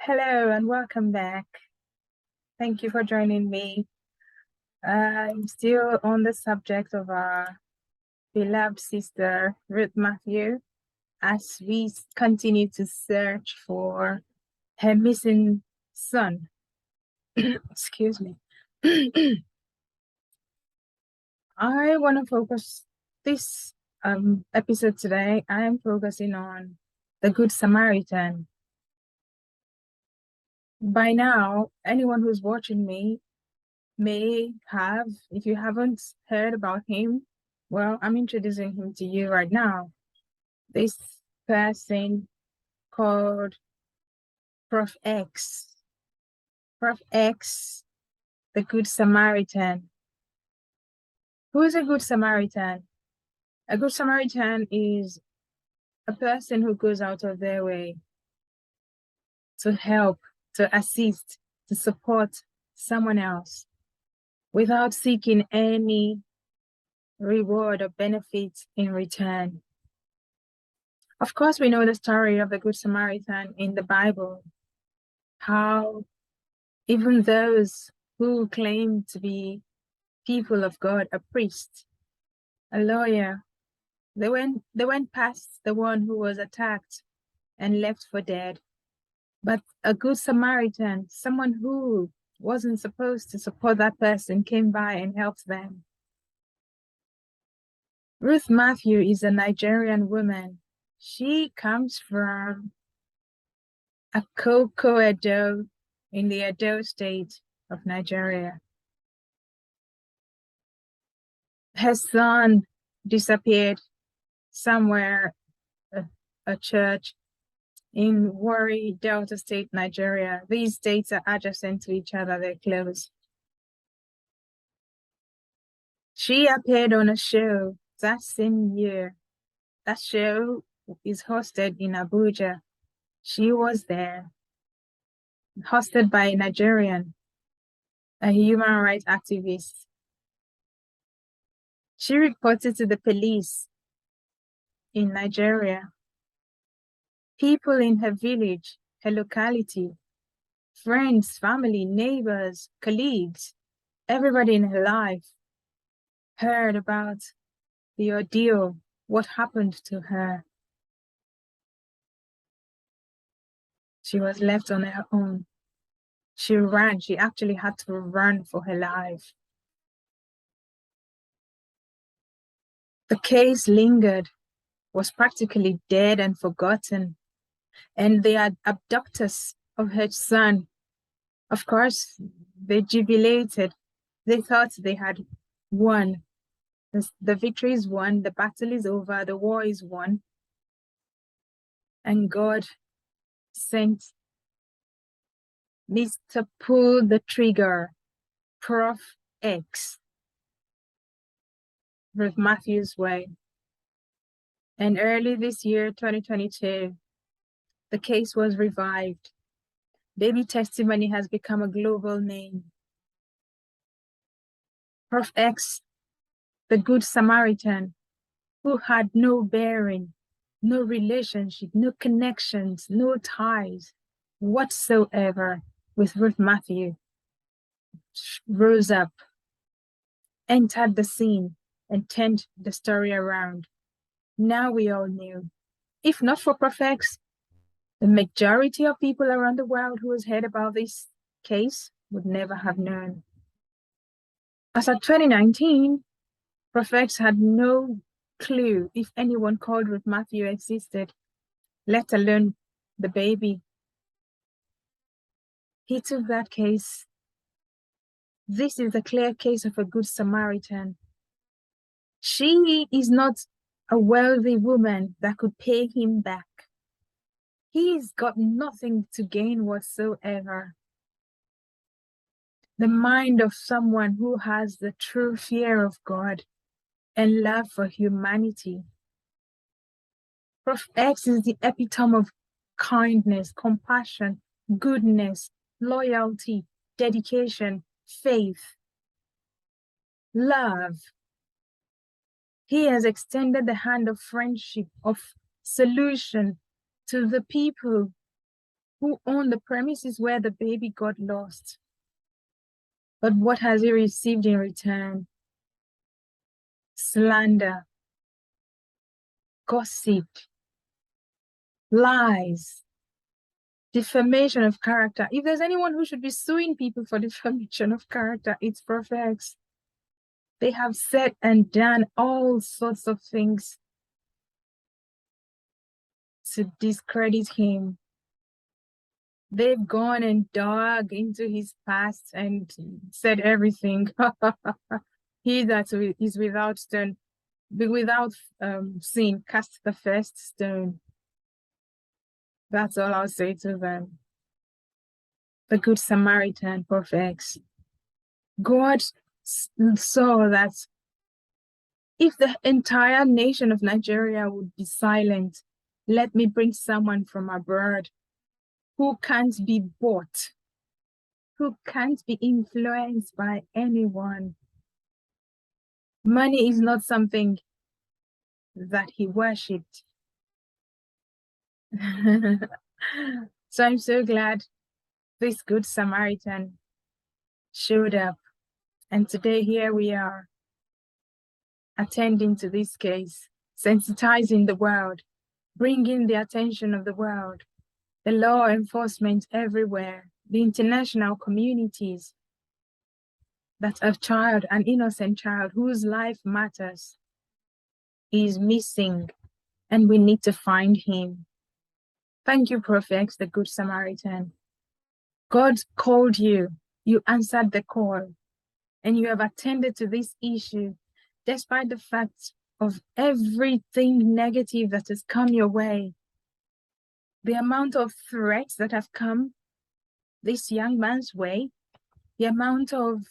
Hello and welcome back. Thank you for joining me. I'm still on the subject of our beloved sister, Ruth Matthew, as we continue to search for her missing son. Excuse me. I want to focus this episode today. I'm focusing on the Good Samaritan. By now, anyone who's watching me may have, if you haven't heard about him, well, I'm introducing him to you right now. This person called Proff Ex. Proff Ex, the Good Samaritan. Who is a Good Samaritan? A Good Samaritan is a person who goes out of their way to help, to assist, to support someone else without seeking any reward or benefit in return. Of course, we know the story of the Good Samaritan in the Bible, how even those who claim to be people of God, a priest, a lawyer, they went past the one who was attacked and left for dead. But a Good Samaritan, someone who wasn't supposed to support that person, came by and helped them. Ruth Matthew is a Nigerian woman. She comes from Akoko Edo in the Edo state of Nigeria. Her son disappeared somewhere, a church in Warri, Delta State, Nigeria. These states are adjacent to each other, they're close. She appeared on a show that same year. That show is hosted in Abuja. She was there, hosted by a Nigerian, a human rights activist. She reported to the police in Nigeria. People in her village, her locality, friends, family, neighbors, colleagues, everybody in her life heard about the ordeal, what happened to her. She was left on her own. She ran. She actually had to run for her life. The case lingered, was practically dead and forgotten. And the abductors of her son, of course, they jubilated. They thought they had won. The victory is won, the battle is over, the war is won. And God sent Mr. Pull the Trigger, Proff Ex, Ruth Matthew's way. And early this year, 2022, the case was revived. Baby testimony has become a global name. Proff Ex, the Good Samaritan, who had no bearing, no relationship, no connections, no ties whatsoever with Ruth Matthew, rose up, entered the scene, and turned the story around. Now we all knew. If not for Proff Ex, the majority of people around the world who has heard about this case would never have known. As of 2019, Proff Ex had no clue if anyone called Ruth Matthew existed, let alone the baby. He took that case. This is a clear case of a Good Samaritan. She is not a wealthy woman that could pay him back. He's got nothing to gain whatsoever. The mind of someone who has the true fear of God and love for humanity. Proff Ex is the epitome of kindness, compassion, goodness, loyalty, dedication, faith, love. He has extended the hand of friendship, of solution to the people who owned the premises where the baby got lost. But what has he received in return? Slander, gossip, lies, defamation of character. If there's anyone who should be suing people for defamation of character, it's Proff Ex. They have said and done all sorts of things to discredit him. They've gone and dug into his past and said everything. He that is without stone, without sin, cast the first stone. That's all I'll say to them. The Good Samaritan, Proff Ex. God saw that if the entire nation of Nigeria would be silent, let me bring someone from abroad who can't be bought, who can't be influenced by anyone. Money is not something that he worshipped. So I'm so glad this Good Samaritan showed up. And today here we are, attending to this case, sensitizing the world, bringing the attention of the world, the law enforcement everywhere, the international communities, that a child, an innocent child whose life matters, is missing, and we need to find him. Thank you, Proff Ex, the Good Samaritan. God called you, you answered the call, and you have attended to this issue, despite the fact of everything negative that has come your way. The amount of threats that have come this young man's way, the amount of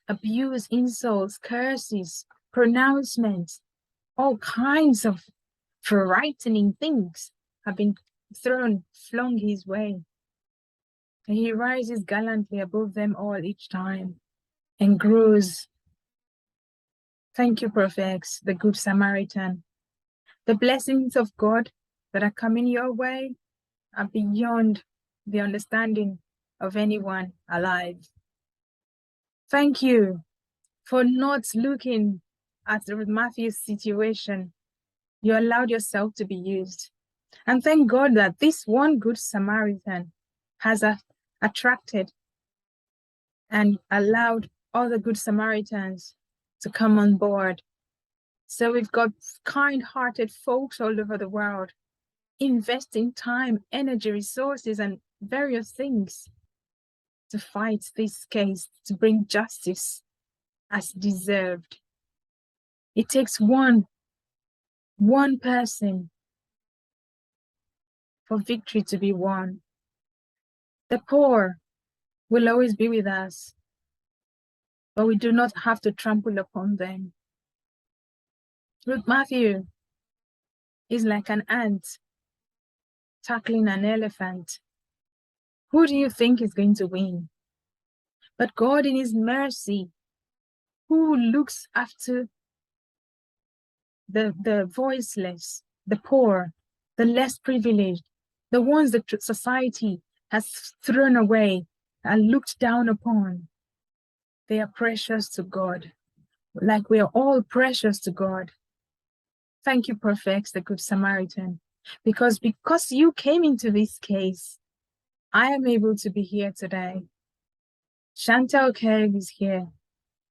abuse, insults, curses, pronouncements, all kinds of frightening things have been flung his way. And he rises gallantly above them all each time and grows. Thank you, Proff Ex, the Good Samaritan. The blessings of God that are coming your way are beyond the understanding of anyone alive. Thank you for not looking at Ruth Matthew's situation. You allowed yourself to be used. And thank God that this one Good Samaritan has attracted and allowed other Good Samaritans to come on board. So we've got kind-hearted folks all over the world investing time, energy, resources, and various things to fight this case, to bring justice as deserved. It takes one person for victory to be won. The poor will always be with us, but we do not have to trample upon them. Ruth Matthew is like an ant tackling an elephant. Who do you think is going to win? But God in his mercy, who looks after the voiceless, the poor, the less privileged, the ones that society has thrown away and looked down upon, they are precious to God, like we are all precious to God. Thank you, Proff Ex, the Good Samaritan, because you came into this case, I am able to be here today. Chantal Kerg is here.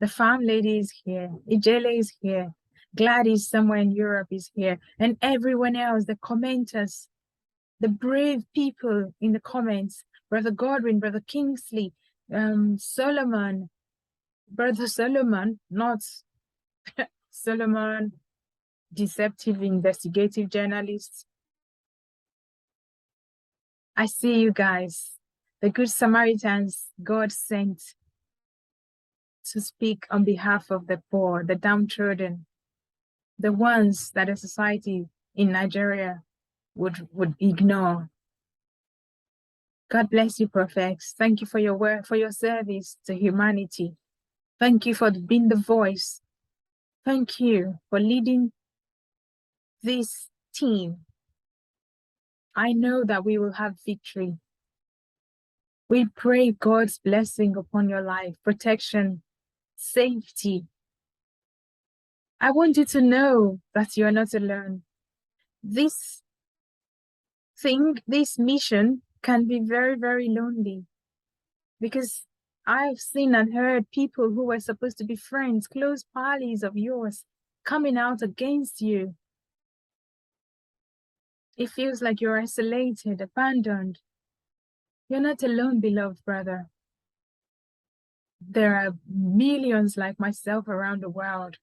The farm lady is here. Ijele is here. Gladys somewhere in Europe is here. And everyone else, the commenters, the brave people in the comments, Brother Godwin, Brother Kingsley, Solomon, Brother Solomon, not Solomon, deceptive investigative journalists. I see you guys, the Good Samaritans God sent to speak on behalf of the poor, the downtrodden, the ones that a society in Nigeria would ignore. God bless you, Proff Ex. Thank you for your work, for your service to humanity. Thank you for being the voice. Thank you for leading this team I know that we will have victory. We pray God's blessing upon your life, protection, safety. I want you to know that you are not alone. This this mission can be very, very lonely, because I've seen and heard people who were supposed to be friends, close pals of yours, coming out against you. It feels like you're isolated, abandoned. You're not alone, beloved brother. There are millions like myself around the world,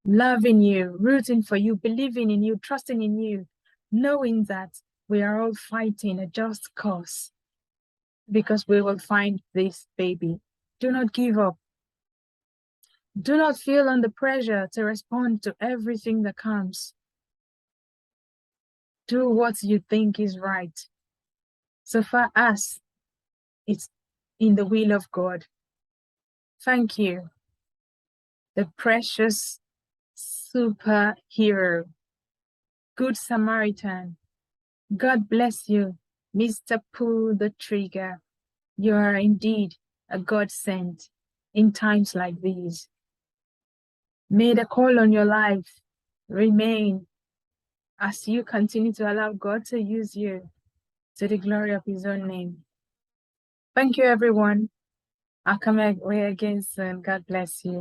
loving you, rooting for you, believing in you, trusting in you, knowing that we are all fighting a just cause, because we will find this baby. Do not give up. Do not feel under pressure to respond to everything that comes. Do what you think is right. So far as it's in the will of God. Thank you, the precious superhero, Good Samaritan. God bless you, Mr. Pull the Trigger. You are indeed a godsend in times like these. May the call on your life remain as you continue to allow God to use you to the glory of his own name. Thank you, everyone. I'll come away again soon. God bless you.